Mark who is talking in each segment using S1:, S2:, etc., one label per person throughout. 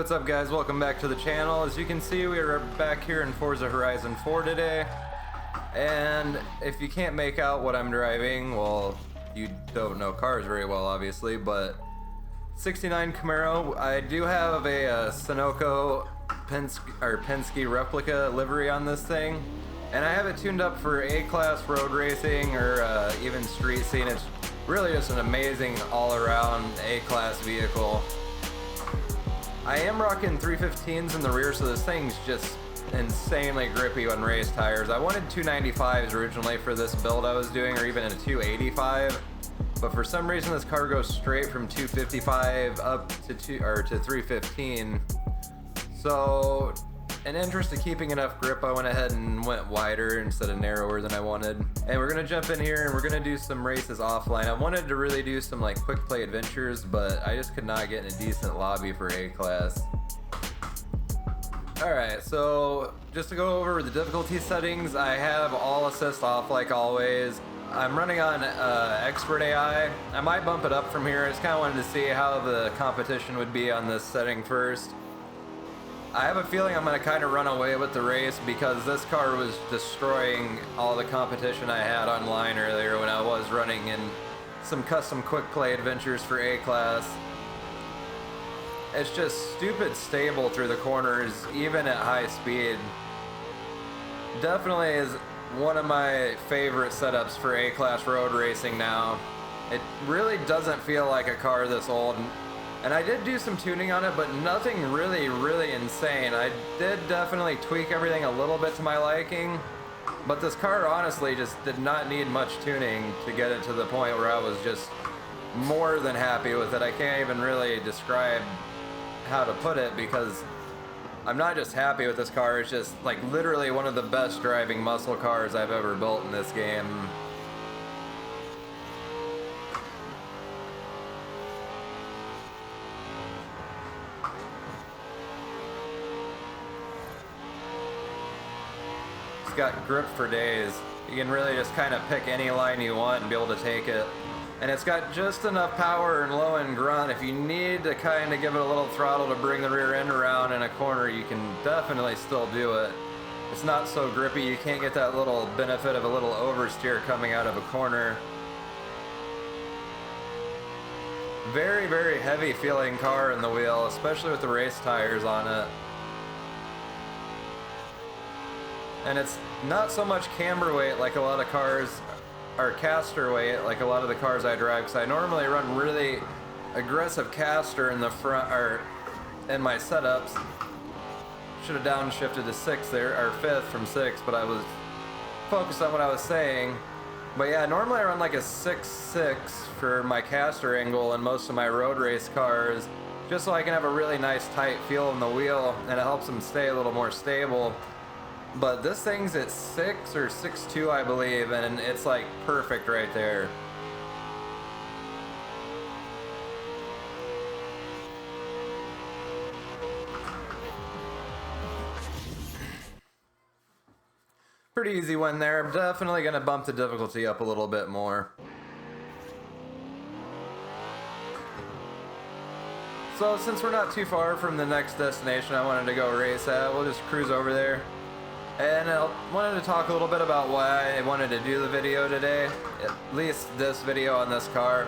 S1: what's up guys, welcome back to the channel. As you can see, we are back here in Forza Horizon 4 today. And if you can't make out what I'm driving, well, you don't know cars very well obviously, but 69 Camaro. I do have a Sunoco Penske replica livery on this thing. And I have it tuned up for A-class road racing or even street scene. It's really just an amazing all-around A-class vehicle. I am rocking 315s in the rear, so this thing's just insanely grippy on race tires. I wanted 295s originally for this build I was doing, or even a 285, but for some reason this car goes straight from 255 up to 315. So in interest of keeping enough grip, I went ahead and went wider instead of narrower than I wanted. And we're gonna jump in here and we're gonna do some races offline. I wanted to really do some like quick play adventures, but I just could not get in a decent lobby for A-class. Alright, so just to go over the difficulty settings, I have all assist off like always. I'm running on expert AI. I might bump it up from here. I just kind of wanted to see how the competition would be on this setting first. I have a feeling I'm going to kind of run away with the race because this car was destroying all the competition I had online earlier when I was running in some custom quick play adventures for A-class. It's just stupid stable through the corners, even at high speed. Definitely is one of my favorite setups for A-class road racing now. It really doesn't feel like a car this old. And I did do some tuning on it, but nothing really insane. I did definitely tweak everything a little bit to my liking, but this car honestly just did not need much tuning to get it to the point where I was just more than happy with it. I can't even really describe how to put it because I'm not just happy with this car, it's just like literally one of the best driving muscle cars I've ever built in this game. It's got grip for days. You can really just kind of pick any line you want and be able to take it. And it's got just enough power and low end grunt. If you need to kind of give it a little throttle to bring the rear end around in a corner, you can definitely still do it. It's not so grippy, you can't get that little benefit of a little oversteer coming out of a corner. Very heavy feeling car in the wheel, especially with the race tires on it. And it's not so much camber weight like a lot of cars, or caster weight like a lot of the cars I drive, because I normally run really aggressive caster in the front, or in my setups. Should have downshifted to 6 there, or 5th from 6, but I was focused on what I was saying. But yeah, normally I run like a 6.6 for my caster angle in most of my road race cars, just so I can have a really nice tight feel in the wheel, and it helps them stay a little more stable. But this thing's at 6 or 6.2 I believe, and it's like perfect right there. Pretty easy win there. I'm definitely going to bump the difficulty up a little bit more. So since we're not too far from the next destination I wanted to go race at, we'll just cruise over there. And I wanted to talk a little bit about why I wanted to do the video today, at least this video on this car.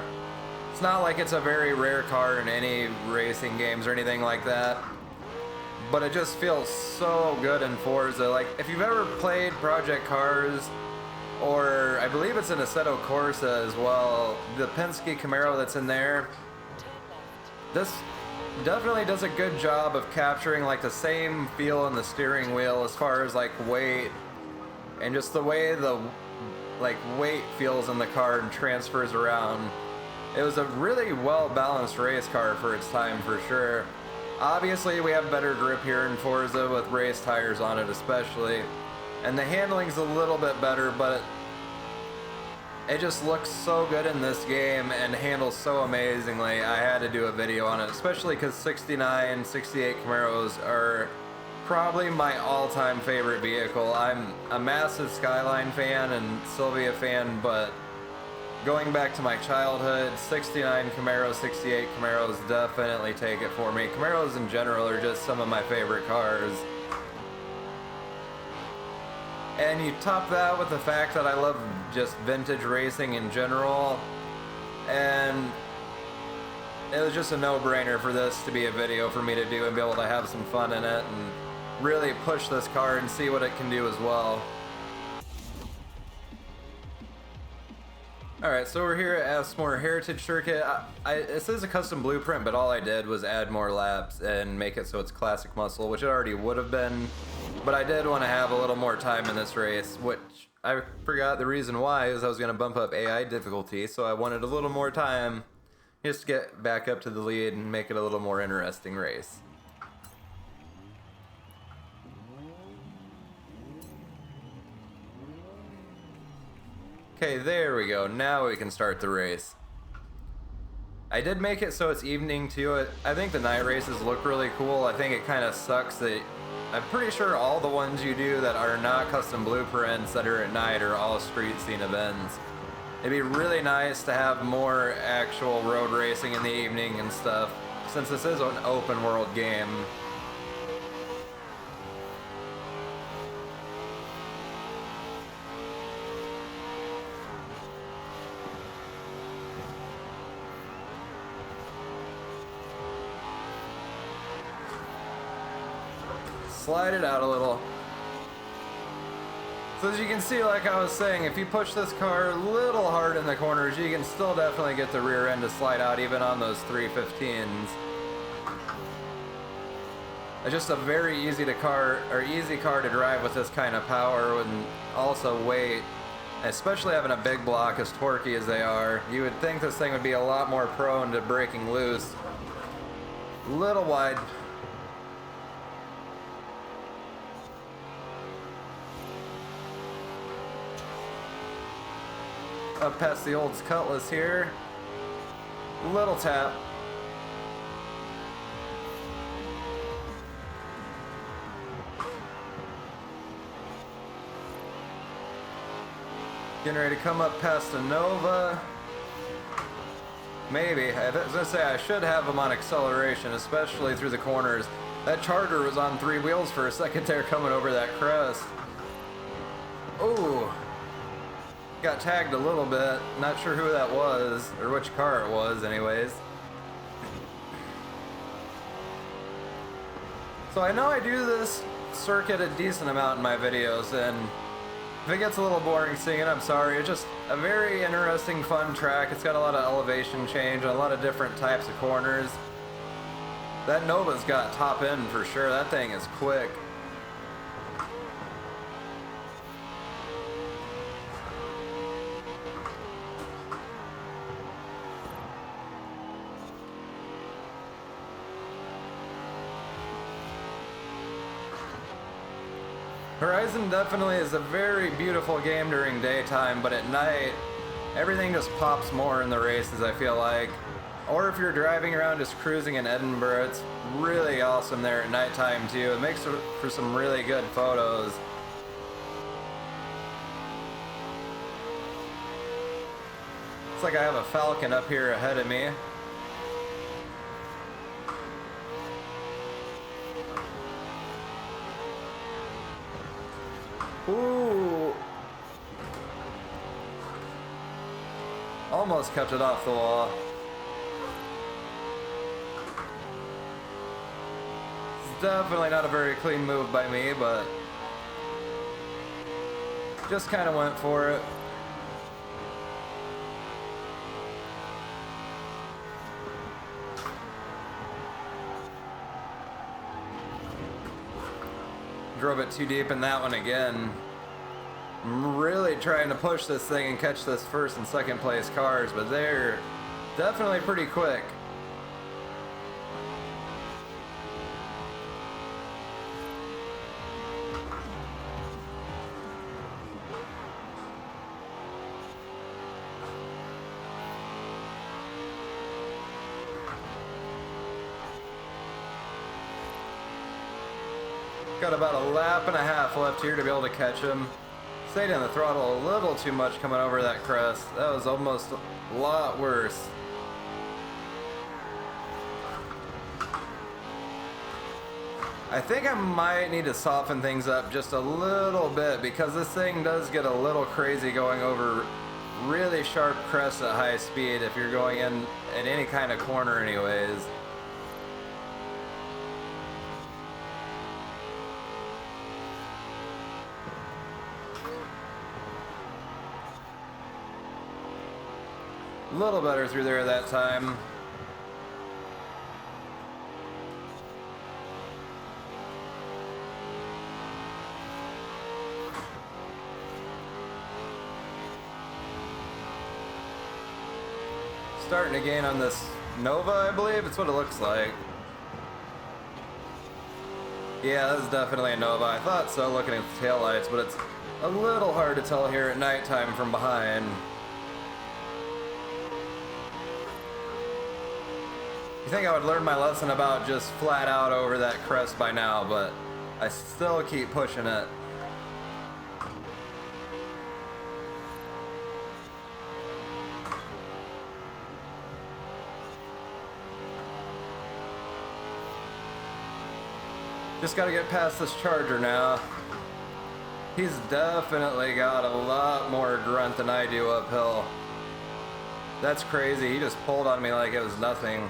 S1: It's not like it's a very rare car in any racing games or anything like that, but it just feels so good in Forza. Like, if you've ever played Project Cars, or I believe it's in Assetto Corsa as well, the Penske Camaro that's in there, this definitely does a good job of capturing like the same feel in the steering wheel as far as like weight and just the way the like weight feels in the car and transfers around. It was a really well balanced race car for its time for sure. Obviously we have better grip here in Forza with race tires on it especially, and the handling's a little bit better, but it just looks so good in this game and handles so amazingly. I had to do a video on it, especially because 69, 68 Camaros are probably my all-time favorite vehicle. I'm a massive Skyline fan and Sylvia fan, but going back to my childhood, 69 Camaro, 68 Camaros definitely take it for me. Camaros in general are just some of my favorite cars. And you top that with the fact that I love just vintage racing in general, and it was just a no-brainer for this to be a video for me to do and be able to have some fun in it and really push this car and see what it can do as well. Alright, so we're here at Asmore Heritage Circuit. This is a custom blueprint, but all I did was add more laps and make it so it's classic muscle, which it already would have been. But I did want to have a little more time in this race, which I forgot the reason why is I was going to bump up AI difficulty, so I wanted a little more time just to get back up to the lead and make it a little more interesting race. Okay, there we go. Now we can start the race. I did make it so it's evening too. I think the night races look really cool. I think it kind of sucks that I'm pretty sure all the ones you do that are not custom blueprints that are at night are all street scene events. It'd be really nice to have more actual road racing in the evening and stuff, since this is an open world game. Slide it out a little. So as you can see, like I was saying, if you push this car a little hard in the corners, you can still definitely get the rear end to slide out even on those 315s. It's just a very easy car to drive with this kind of power and also weight, especially having a big block as torquey as they are. You would think this thing would be a lot more prone to breaking loose. Little wide. Up past the old Cutlass here. Little tap. Getting ready to come up past a Nova. Maybe. I was gonna say I should have them on acceleration, especially through the corners. That Charger was on 3 wheels for a second there coming over that crest. Ooh. Got tagged a little bit. Not sure who that was, or which car it was anyways. So I know I do this circuit a decent amount in my videos, and if it gets a little boring seeing it, I'm sorry. It's just a very interesting, fun track. It's got a lot of elevation change and a lot of different types of corners. That Nova's got top end for sure. That thing is quick. Horizon definitely is a very beautiful game during daytime, but at night, everything just pops more in the races, I feel like. Or if you're driving around just cruising in Edinburgh, it's really awesome there at nighttime too. It makes for some really good photos. Looks like I have a Falcon up here ahead of me. Ooh. Almost kept it off the wall. It's definitely not a very clean move by me, but just kind of went for it. Drove it too deep in that one again. I'm really trying to push this thing and catch this first and second place cars, but they're definitely pretty quick. Got about a lap and a half left here to be able to catch him. Stayed on the throttle a little too much coming over that crest. That was almost a lot worse. I think I might need to soften things up just a little bit because this thing does get a little crazy going over really sharp crests at high speed if you're going in any kind of corner anyways. A little better through there that time. Starting to gain on this Nova, I believe. It's what it looks like. Yeah, that's definitely a Nova. I thought so looking at the taillights, but it's a little hard to tell here at nighttime from behind. You think I would learn my lesson about just flat out over that crest by now, but I still keep pushing it. Just gotta get past this Charger now. He's definitely got a lot more grunt than I do uphill. That's crazy. He just pulled on me like it was nothing.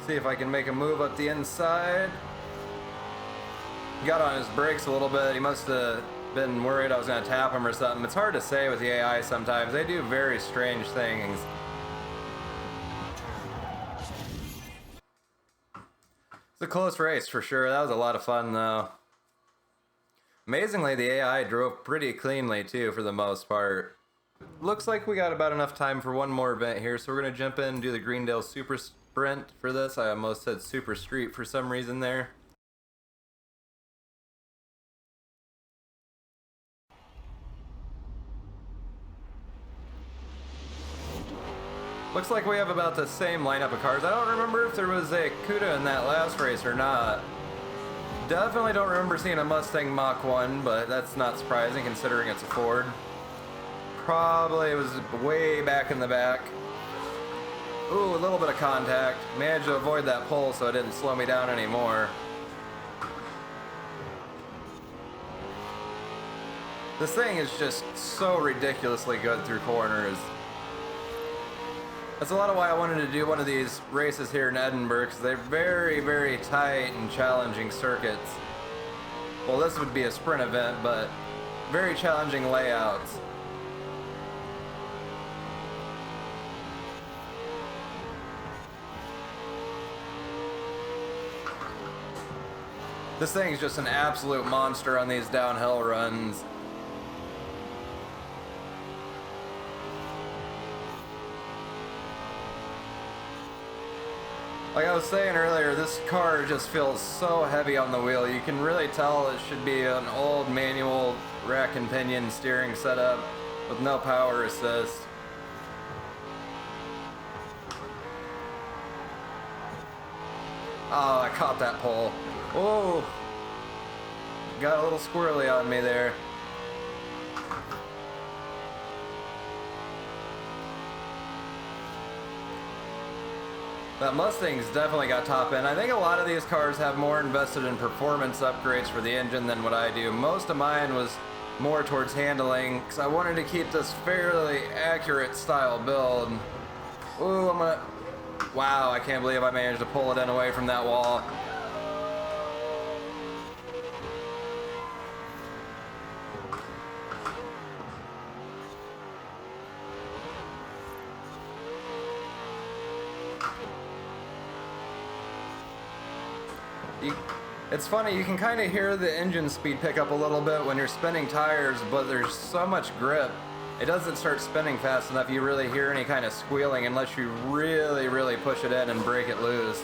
S1: See if I can make a move up the inside. He got on his brakes a little bit. He must have been worried I was going to tap him or something. It's hard to say with the AI sometimes. They do very strange things. It's a close race for sure. That was a lot of fun though. Amazingly, the AI drove pretty cleanly too for the most part. Looks like we got about enough time for one more event here, so we're going to jump in and do the Greendale Super Sprint for this. I almost said Super Street for some reason there. Looks like we have about the same lineup of cars. I don't remember if there was a CUDA in that last race or not. Definitely don't remember seeing a Mustang Mach 1, but that's not surprising considering it's a Ford. Probably it was way back in the back. Ooh, a little bit of contact. Managed to avoid that pole so it didn't slow me down anymore. This thing is just so ridiculously good through corners. That's a lot of why I wanted to do one of these races here in Edinburgh, because they're very, very tight and challenging circuits. Well, this would be a sprint event, but very challenging layouts. This thing is just an absolute monster on these downhill runs. Like I was saying earlier, this car just feels so heavy on the wheel. You can really tell it should be an old manual rack and pinion steering setup with no power assist. Oh, I caught that pole. Oh, got a little squirrely on me there. That Mustang's definitely got top end. I think a lot of these cars have more invested in performance upgrades for the engine than what I do. Most of mine was more towards handling, because I wanted to keep this fairly accurate style build. Ooh, wow, I can't believe I managed to pull it in away from that wall. It's funny, you can kind of hear the engine speed pick up a little bit when you're spinning tires, but there's so much grip. It doesn't start spinning fast enough you really hear any kind of squealing unless you really, really push it in and break it loose.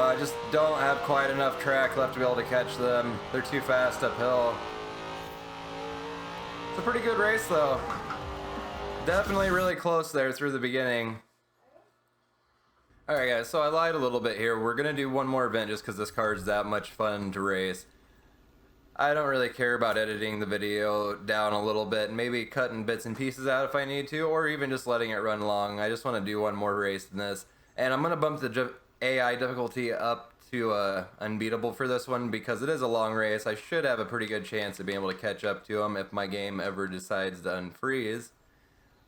S1: I just don't have quite enough track left to be able to catch them. They're too fast uphill. It's a pretty good race though. Definitely really close there through the beginning. Alright guys, so I lied a little bit here. We're going to do one more event just because this car is that much fun to race. I don't really care about editing the video down a little bit and maybe cutting bits and pieces out if I need to, or even just letting it run long. I just want to do one more race than this. And I'm going to bump the AI difficulty up to unbeatable for this one because it is a long race. I should have a pretty good chance of being able to catch up to him if my game ever decides to unfreeze.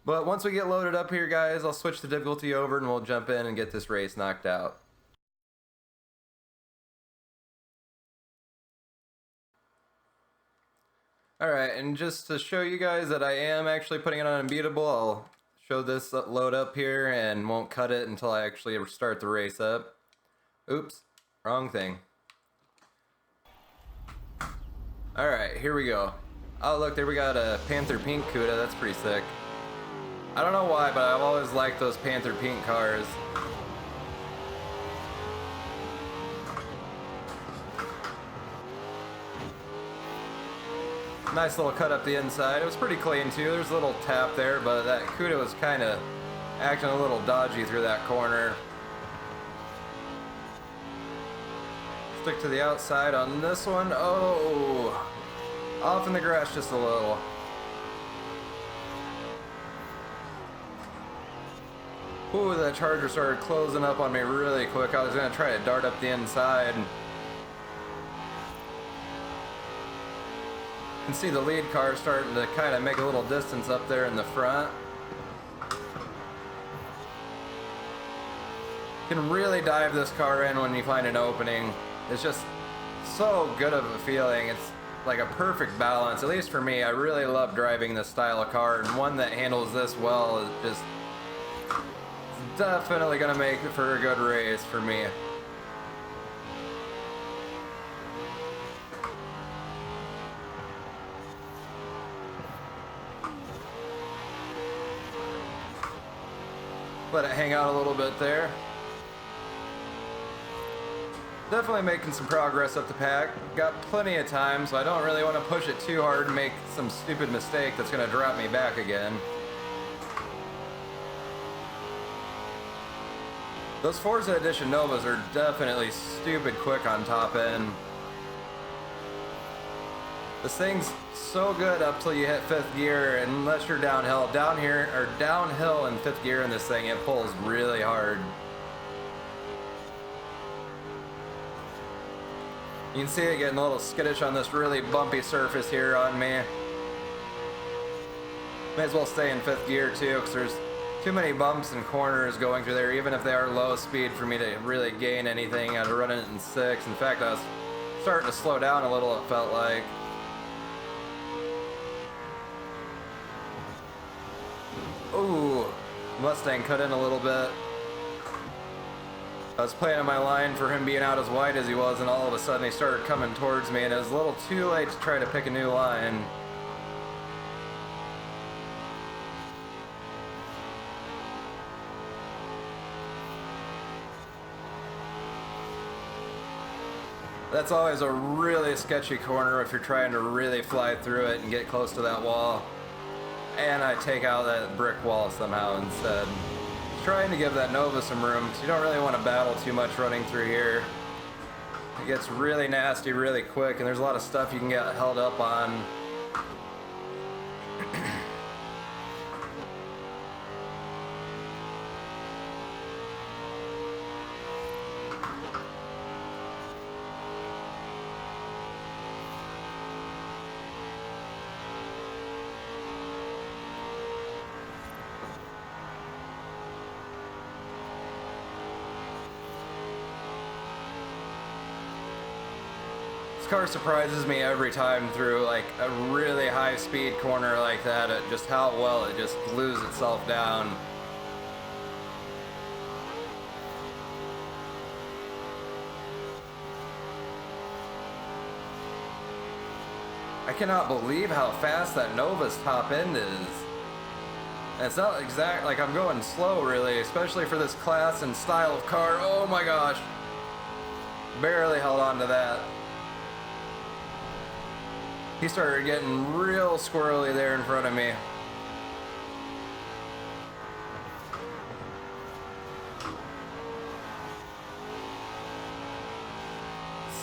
S1: But once we get loaded up here, guys, I'll switch the difficulty over and we'll jump in and get this race knocked out. Alright, and just to show you guys that I am actually putting it on unbeatable, I'll show this load up here and won't cut it until I actually start the race up. Oops, wrong thing. Alright, here we go. Oh look, there we got a Panther Pink CUDA, that's pretty sick. I don't know why, but I've always liked those Panther Pink cars. Nice little cut up the inside. It was pretty clean too. There's a little tap there, but that CUDA was kind of acting a little dodgy through that corner. Stick to the outside on this one. Oh, off in the grass just a little. Ooh, that Charger started closing up on me really quick. I was going to try to dart up the inside. You can see the lead car starting to kind of make a little distance up there in the front. You can really dive this car in when you find an opening. It's just so good of a feeling. It's like a perfect balance, at least for me. I really love driving this style of car, and one that handles this well is just definitely gonna make it for a good race for me. Let it hang out a little bit there. Definitely making some progress up the pack. Got plenty of time, so I don't really want to push it too hard and make some stupid mistake that's going to drop me back again. Those Forza Edition Novas are definitely stupid quick on top end. This thing's so good up till you hit 5th gear, and unless you're downhill. Down here, or downhill in 5th gear in this thing, it pulls really hard. You can see it getting a little skittish on this really bumpy surface here on me. May as well stay in 5th gear too, because there's too many bumps and corners going through there, even if they are low speed, for me to really gain anything out of running it in 6. In fact, I was starting to slow down a little, it felt like. Ooh, Mustang cut in a little bit. I was playing on my line for him being out as wide as he was, and all of a sudden he started coming towards me, and it was a little too late to try to pick a new line. That's always a really sketchy corner if you're trying to really fly through it and get close to that wall. And I take out that brick wall somehow instead. Trying to give that Nova some room, because you don't really want to battle too much running through here. It gets really nasty really quick, and there's a lot of stuff you can get held up on. This car surprises me every time through like a really high speed corner like that, at just how well it just glues itself down. I cannot believe how fast that Nova's top end is. And it's not exact, like I'm going slow really, especially for this class and style of car. Oh my gosh. Barely held on to that. He started getting real squirrely there in front of me.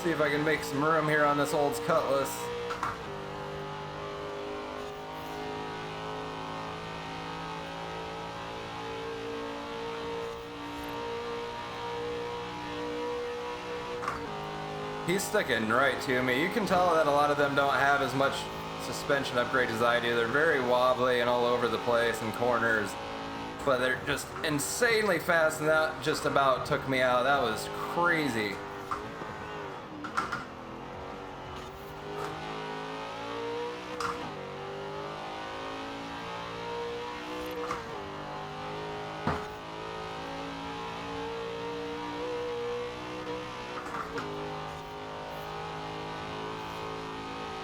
S1: See if I can make some room here on this old Cutlass. He's sticking right to me. You can tell that a lot of them don't have as much suspension upgrade as I do. They're very wobbly and all over the place in corners, but they're just insanely fast, and that just about took me out. That was crazy.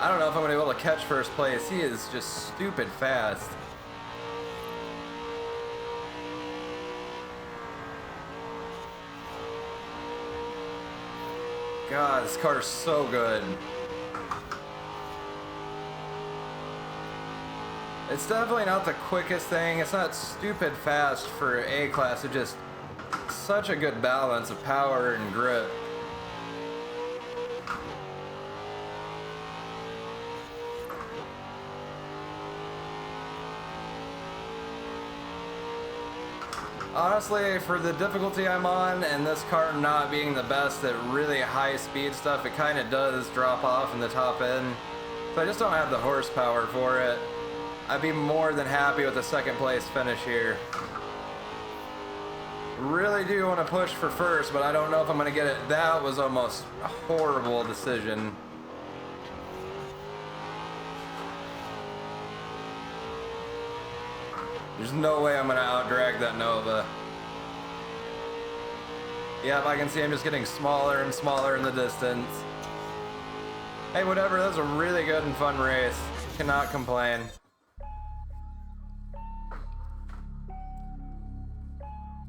S1: I don't know if I'm going to be able to catch first place. He is just stupid fast. God, this car's so good. It's definitely not the quickest thing. It's not stupid fast for A-Class. It's just such a good balance of power and grip. Honestly, for the difficulty I'm on and this car not being the best at really high speed stuff, it kind of does drop off in the top end. So I just don't have the horsepower for it. I'd be more than happy with a second place finish here. Really do want to push for first, but I don't know if I'm going to get it. That was almost a horrible decision. There's no way I'm going to out-drag that Nova. Yep, I can see him just getting smaller and smaller in the distance. Hey, whatever, that was a really good and fun race. Cannot complain.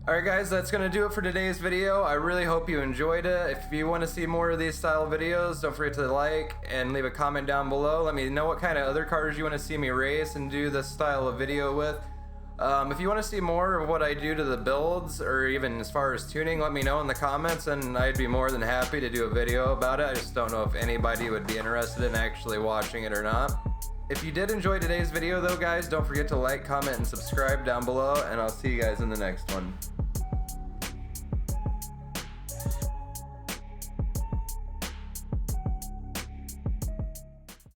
S1: Alright guys, that's going to do it for today's video. I really hope you enjoyed it. If you want to see more of these style videos, don't forget to like and leave a comment down below. Let me know what kind of other cars you want to see me race and do this style of video with. If you want to see more of what I do to the builds, or even as far as tuning, let me know in the comments and I'd be more than happy to do a video about it. I just don't know if anybody would be interested in actually watching it or not. If you did enjoy today's video though guys, don't forget to like, comment, and subscribe down below, and I'll see you guys in the next one.